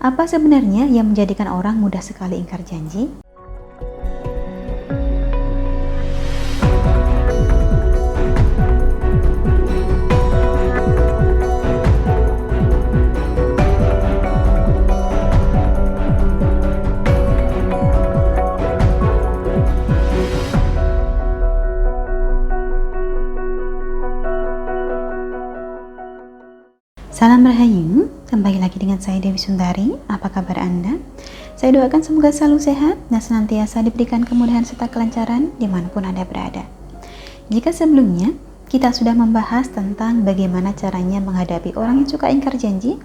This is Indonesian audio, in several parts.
Apa sebenarnya yang menjadikan orang mudah sekali ingkar janji? Salam Rahayu, kembali lagi dengan saya Dewi Sundari. Apa kabar Anda? Saya doakan semoga selalu sehat dan senantiasa diberikan kemudahan serta kelancaran dimanapun Anda berada. Jika sebelumnya kita sudah membahas tentang bagaimana caranya menghadapi orang yang suka ingkar janji,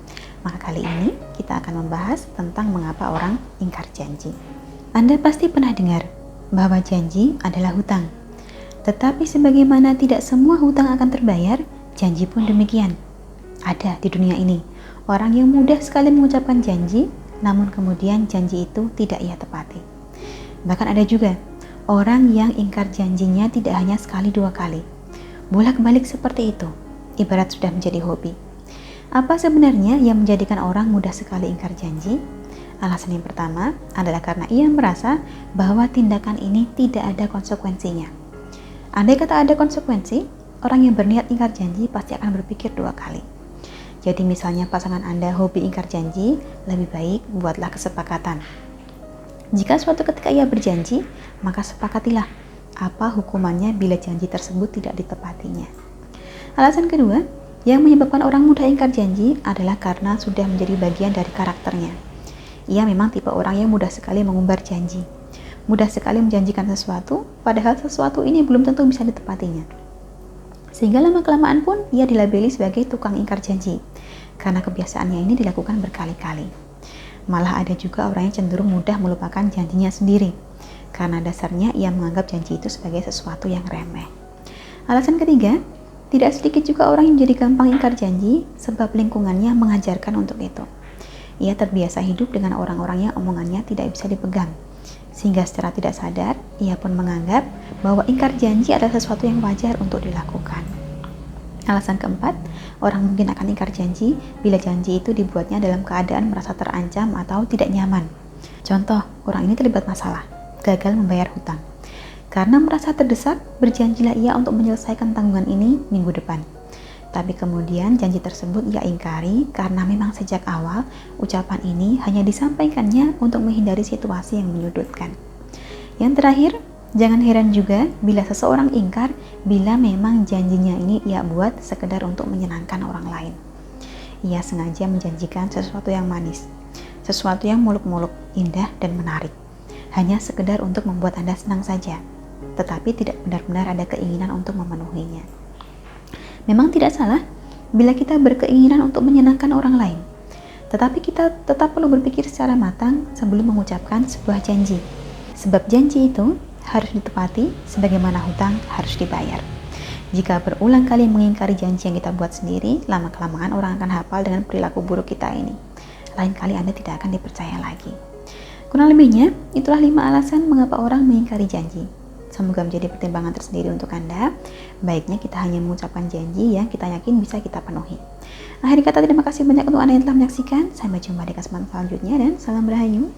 maka kali ini kita akan membahas tentang mengapa orang ingkar janji. Anda pasti pernah dengar bahwa janji adalah hutang. Tetapi sebagaimana tidak semua hutang akan terbayar, janji pun demikian. Ada di dunia ini orang yang mudah sekali mengucapkan janji, namun kemudian janji itu tidak ia tepati. Bahkan ada juga orang yang ingkar janjinya tidak hanya sekali dua kali, bolak-balik seperti itu, ibarat sudah menjadi hobi. Apa sebenarnya yang menjadikan orang mudah sekali ingkar janji? Alasan yang pertama adalah karena ia merasa bahwa tindakan ini tidak ada konsekuensinya. Andai kata ada konsekuensi, orang yang berniat ingkar janji pasti akan berpikir dua kali. Jadi misalnya pasangan Anda hobi ingkar janji, lebih baik buatlah kesepakatan. Jika suatu ketika ia berjanji, maka sepakatilah apa hukumannya bila janji tersebut tidak ditepatinya. Alasan kedua, yang menyebabkan orang mudah ingkar janji adalah karena sudah menjadi bagian dari karakternya. Ia memang tipe orang yang mudah sekali mengumbar janji. Mudah sekali menjanjikan sesuatu, padahal sesuatu ini belum tentu bisa ditepatinya. Sehingga lama-kelamaan pun ia dilabeli sebagai tukang ingkar janji, karena kebiasaannya ini dilakukan berkali-kali. Malah ada juga orang yang cenderung mudah melupakan janjinya sendiri, karena dasarnya ia menganggap janji itu sebagai sesuatu yang remeh. Alasan ketiga, tidak sedikit juga orang yang jadi gampang ingkar janji sebab lingkungannya mengajarkan untuk itu. Ia terbiasa hidup dengan orang-orang yang omongannya tidak bisa dipegang, sehingga secara tidak sadar ia pun menganggap bahwa ingkar janji adalah sesuatu yang wajar untuk dilakukan. Alasan keempat, orang mungkin akan ingkar janji bila janji itu dibuatnya dalam keadaan merasa terancam atau tidak nyaman. Contoh, orang ini terlibat masalah, gagal membayar hutang. Karena merasa terdesak, berjanjilah ia untuk menyelesaikan tanggungan ini minggu depan. Tapi kemudian janji tersebut ia ingkari karena memang sejak awal ucapan ini hanya disampaikannya untuk menghindari situasi yang menyudutkan. Yang terakhir, jangan heran juga bila seseorang ingkar bila memang janjinya ini ia buat sekedar untuk menyenangkan orang lain. Ia sengaja menjanjikan sesuatu yang manis, sesuatu yang muluk-muluk, indah dan menarik, hanya sekedar untuk membuat Anda senang saja, tetapi tidak benar-benar ada keinginan untuk memenuhinya. Memang tidak salah bila kita berkeinginan untuk menyenangkan orang lain, tetapi kita tetap perlu berpikir secara matang sebelum mengucapkan sebuah janji. Sebab janji itu harus ditepati sebagaimana hutang harus dibayar. Jika berulang kali mengingkari janji yang kita buat sendiri, lama-kelamaan orang akan hafal dengan perilaku buruk kita ini. Lain kali Anda tidak akan dipercaya lagi. Kurang lebihnya, itulah 5 alasan mengapa orang mengingkari janji. Semoga menjadi pertimbangan tersendiri untuk Anda. Baiknya kita hanya mengucapkan janji yang kita yakin bisa kita penuhi. Akhir kata, terima kasih banyak untuk Anda yang telah menyaksikan. Sampai jumpa di kesempatan selanjutnya dan salam Rahayu.